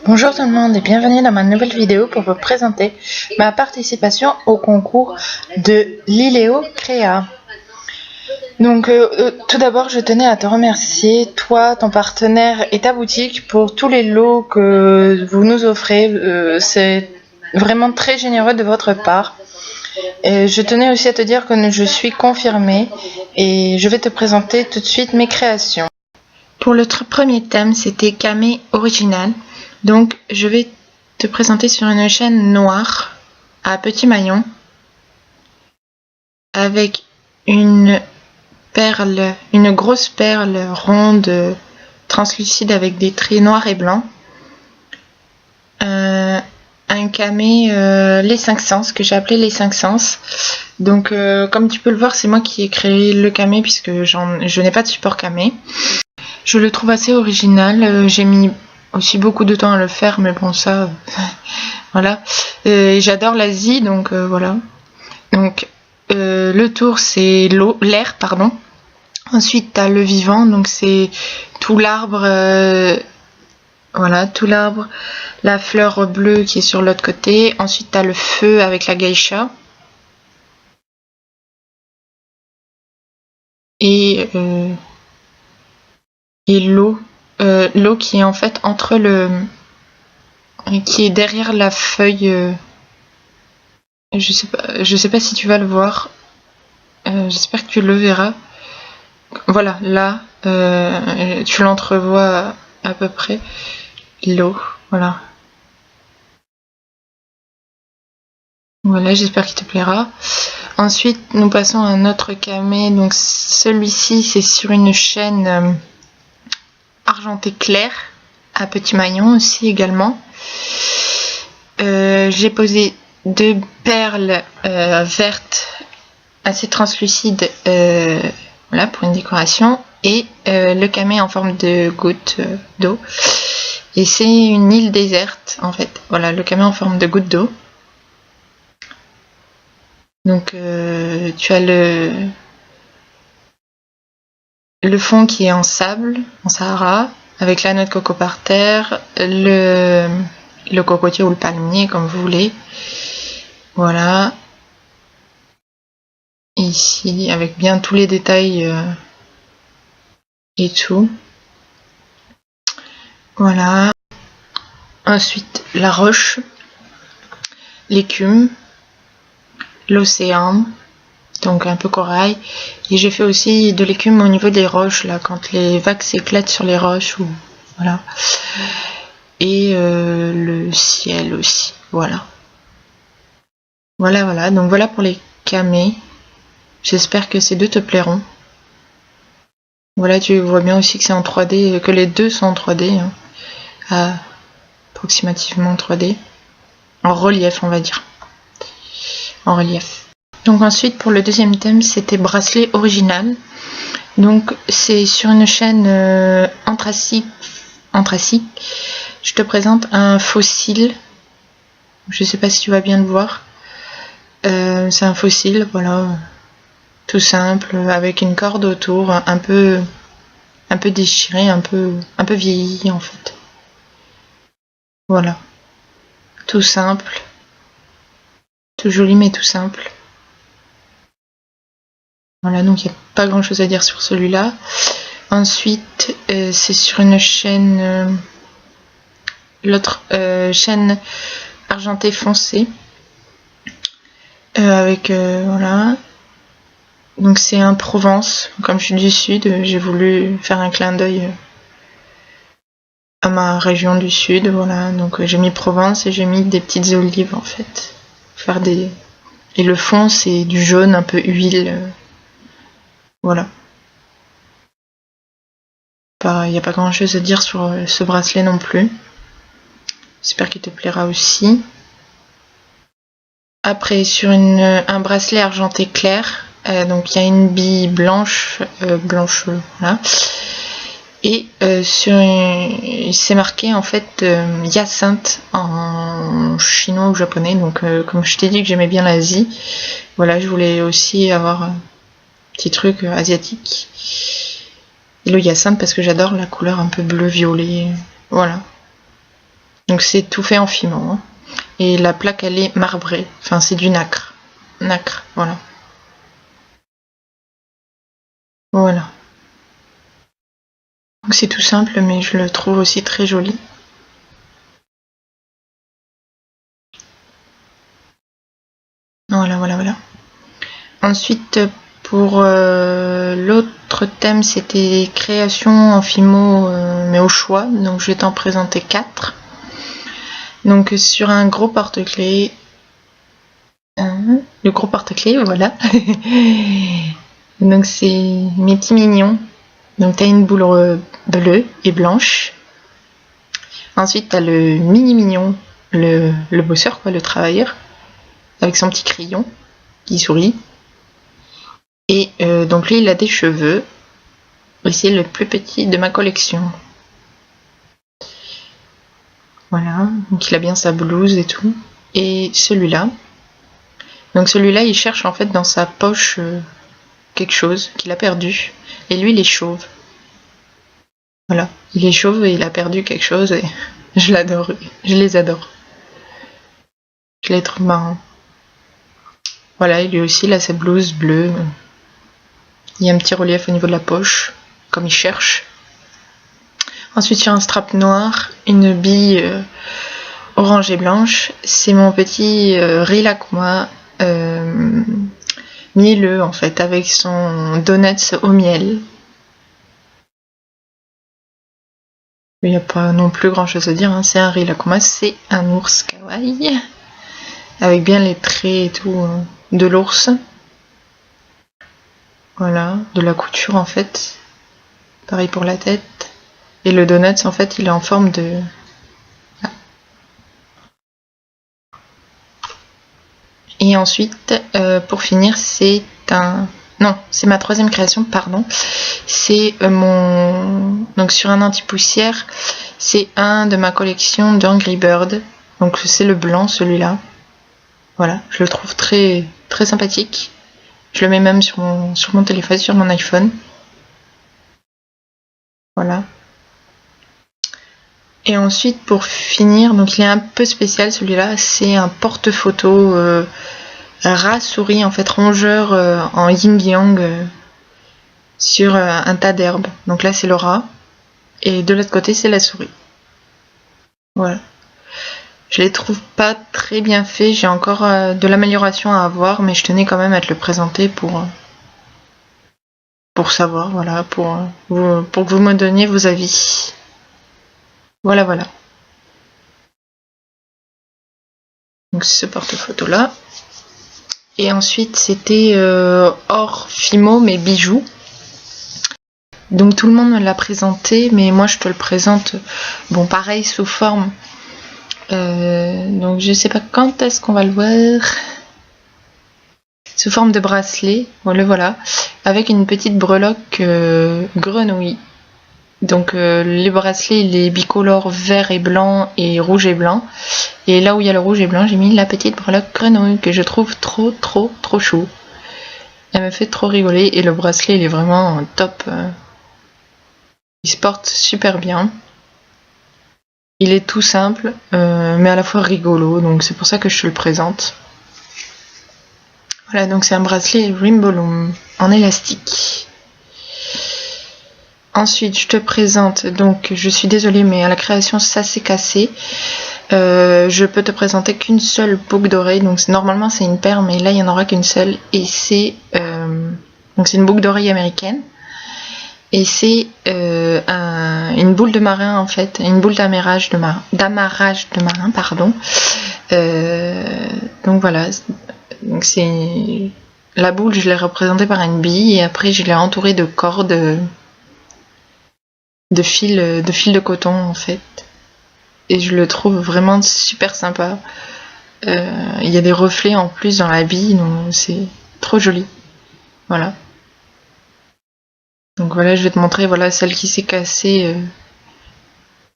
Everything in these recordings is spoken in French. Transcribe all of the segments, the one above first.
Bonjour tout le monde et bienvenue dans ma nouvelle vidéo pour vous présenter ma participation au concours de Lileo Créa. Donc tout d'abord je tenais à te remercier, toi, ton partenaire et ta boutique pour tous les lots que vous nous offrez. C'est vraiment très généreux de votre part. Et je tenais aussi à te dire que je suis confirmée et je vais te présenter tout de suite mes créations. Pour le premier thème, c'était Camé original. Donc je vais te présenter sur une chaîne noire à petit maillon avec une grosse perle ronde translucide avec des traits noirs et blancs. Un camé les 5 sens que j'ai appelé les 5 sens. Donc comme tu peux le voir, c'est moi qui ai créé le camé puisque je n'ai pas de support camé. Je le trouve assez original, j'ai mis aussi beaucoup de temps à le faire, mais bon ça, voilà. J'adore l'Asie, donc voilà. Donc le tour c'est l'air, pardon. Ensuite t'as le vivant, donc c'est tout l'arbre, voilà, tout l'arbre, la fleur bleue qui est sur l'autre côté. Ensuite t'as le feu avec la geisha. Et l'eau qui est en fait entre qui est derrière la feuille. Je sais pas si tu vas le voir. J'espère que tu le verras. Voilà, là, tu l'entrevois à peu près. L'eau, voilà. Voilà, j'espère qu'il te plaira. Ensuite, nous passons à un autre camé. Donc celui-ci, c'est sur une chaîne argenté clair, à petit maillon aussi également. J'ai posé 2 perles vertes assez translucides, voilà, pour une décoration, et le camé en forme de goutte d'eau. Et c'est une île déserte en fait. Voilà, le camé en forme de goutte d'eau. Donc tu as le fond qui est en sable, en Sahara, avec la noix de coco par terre, le cocotier ou le palmier comme vous voulez. Voilà. Ici, avec bien tous les détails et tout. Voilà. Ensuite, la roche, l'écume, l'océan, donc un peu corail. Et j'ai fait aussi de l'écume au niveau des roches, là, quand les vagues s'éclatent sur les roches. Ou voilà. Et le ciel aussi. Voilà. Voilà. Donc voilà pour les camés. J'espère que ces deux te plairont. Voilà, tu vois bien aussi que c'est en 3D, que les deux sont en 3D. Hein, approximativement en 3D. En relief, on va dire. En relief. Donc ensuite, pour le deuxième thème, c'était bracelet original. Donc c'est sur une chaîne anthracite. Je te présente un fossile. Je sais pas si tu vas bien le voir. C'est un fossile, voilà. Tout simple, avec une corde autour, un peu déchiré, un peu vieilli en fait. Voilà. Tout simple. Tout joli mais tout simple. Voilà, donc il n'y a pas grand chose à dire sur celui-là. Ensuite, c'est sur une chaîne, l'autre chaîne argentée foncée, avec voilà. Donc c'est un Provence, comme je suis du sud, j'ai voulu faire un clin d'œil à ma région du sud, voilà. Donc j'ai mis Provence et j'ai mis des petites olives en fait. Et le fond c'est du jaune un peu huile. Voilà. Il n'y a pas grand chose à dire sur ce bracelet non plus. J'espère qu'il te plaira aussi. Après, sur un bracelet argenté clair, donc il y a une bille blanche, voilà. Et c'est marqué en fait hyacinthe en chinois ou japonais. Donc comme je t'ai dit que j'aimais bien l'Asie, voilà, je voulais aussi avoir un petit truc asiatique. Et le hyacinthe parce que j'adore la couleur un peu bleu violet, voilà. Donc c'est tout fait en Fimo, hein. Et la plaque elle est marbrée, enfin c'est du nacre. Nacre, voilà. Voilà. Donc c'est tout simple mais je le trouve aussi très joli. Voilà, voilà, voilà. Ensuite, pour l'autre thème, c'était création en Fimo, mais au choix. Donc je vais t'en présenter 4. Donc sur un gros porte-clés, le gros porte-clés, voilà. Donc c'est mes petits mignons. Donc t'as une boule bleue et blanche. Ensuite t'as le mini mignon, le bosseur quoi, le travailleur, avec son petit crayon qui sourit. Et donc lui il a des cheveux. Et c'est le plus petit de ma collection. Voilà, donc il a bien sa blouse et tout. Et celui-là. Donc celui-là il cherche en fait dans sa poche quelque chose qu'il a perdu. Et lui il est chauve. Voilà, il est chauve et il a perdu quelque chose et je l'adore, je les adore. Je les trouve marrants. Voilà, et lui aussi il a sa blouse bleue. Il y a un petit relief au niveau de la poche, comme il cherche. Ensuite sur un strap noir, une bille orange et blanche. C'est mon petit Rilakkuma mielleux en fait, avec son donuts au miel. Il n'y a pas non plus grand chose à dire, hein. C'est un Rilakkuma, c'est un ours kawaii, avec bien les traits et tout de l'ours. Voilà, de la couture en fait. Pareil pour la tête. Et le donut en fait il est en forme de... Et ensuite, pour finir, c'est un... Non, c'est ma troisième création, pardon. C'est mon... Donc sur un anti-poussière, c'est un de ma collection d'Angry Bird. Donc c'est le blanc, celui-là. Voilà, je le trouve très, très sympathique. Je le mets même sur mon téléphone, sur mon iPhone. Voilà. Et ensuite, pour finir, donc il est un peu spécial celui-là, c'est un porte-photo rat-souris, en fait rongeur en yin-yang sur un tas d'herbes. Donc là c'est le rat, et de l'autre côté c'est la souris. Voilà. Je les trouve pas très bien faits, j'ai encore de l'amélioration à avoir, mais je tenais quand même à te le présenter pour savoir, voilà, pour que vous me donniez vos avis. Voilà, voilà. Donc c'est ce porte-photo là. Et ensuite c'était hors Fimo mais bijoux. Donc tout le monde me l'a présenté, mais moi je te le présente, bon pareil sous forme. Donc je sais pas quand est-ce qu'on va le voir. Sous forme de bracelet, bon, le voilà, avec une petite breloque grenouille. Donc les bracelets, les bicolores vert et blanc et rouge et blanc. Et là où il y a le rouge et blanc, j'ai mis la petite breloque grenouille que je trouve trop chou. Elle me fait trop rigoler et le bracelet il est vraiment top. Il se porte super bien. Il est tout simple, mais à la fois rigolo, donc c'est pour ça que je te le présente. Voilà, donc c'est un bracelet Rimbolum en élastique. Ensuite, je te présente, donc je suis désolée, mais à la création ça s'est cassé. Je peux te présenter qu'une seule boucle d'oreille, donc normalement c'est une paire, mais là il n'y en aura qu'une seule, et c'est donc c'est une boucle d'oreille américaine. Et c'est une boule de marin en fait, une boule d'amarrage de marin, pardon. Donc voilà, donc c'est la boule, je l'ai représentée par une bille et après je l'ai entourée de cordes, de fil de coton en fait. Et je le trouve vraiment super sympa. Il y a des reflets en plus dans la bille, donc c'est trop joli. Voilà. Donc voilà, je vais te montrer voilà celle qui s'est cassée.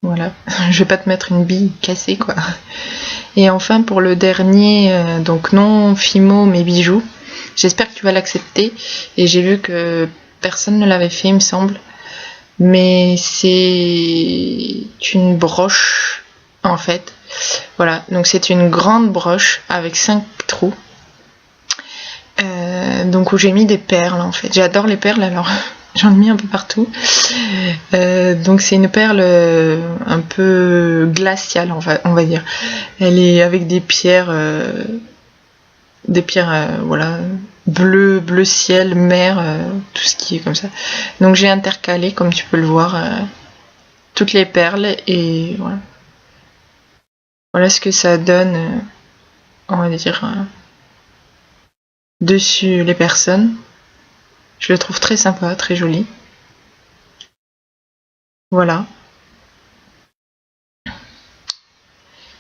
Voilà, je vais pas te mettre une bille cassée quoi. Et enfin pour le dernier, donc non Fimo mais bijoux, j'espère que tu vas l'accepter. Et j'ai vu que personne ne l'avait fait il me semble. Mais c'est une broche en fait. Voilà, donc c'est une grande broche avec 5 trous. Donc où j'ai mis des perles en fait. J'adore les perles, alors j'en ai mis un peu partout. Donc c'est une perle un peu glaciale, on va dire. Elle est avec des pierres, voilà, bleu ciel, mer, tout ce qui est comme ça. Donc j'ai intercalé, comme tu peux le voir, toutes les perles et voilà. Voilà ce que ça donne, on va dire, dessus les personnes. Je le trouve très sympa, très joli. Voilà.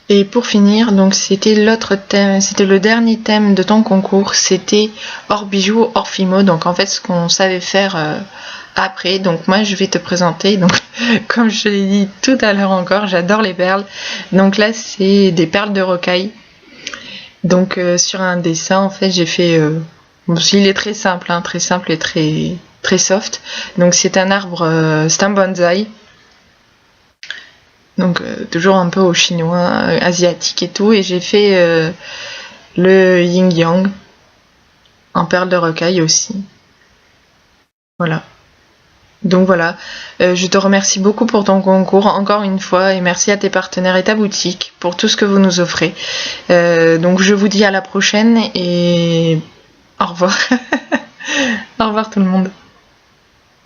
Et pour finir, donc c'était l'autre thème, c'était le dernier thème de ton concours, c'était hors bijoux, hors fimo. Donc en fait, ce qu'on savait faire après. Donc moi, je vais te présenter. Donc comme je l'ai dit tout à l'heure encore, j'adore les perles. Donc là, c'est des perles de rocaille. Donc sur un dessin, en fait, j'ai fait. Il est très simple, hein, très simple et très soft. Donc c'est un arbre, c'est un bonsaï. Donc toujours un peu au chinois, asiatique et tout. Et j'ai fait le yin yang en perles de rocaille aussi. Voilà. Donc voilà, je te remercie beaucoup pour ton concours encore une fois et merci à tes partenaires et ta boutique pour tout ce que vous nous offrez. Donc je vous dis à la prochaine et au revoir. Au revoir tout le monde.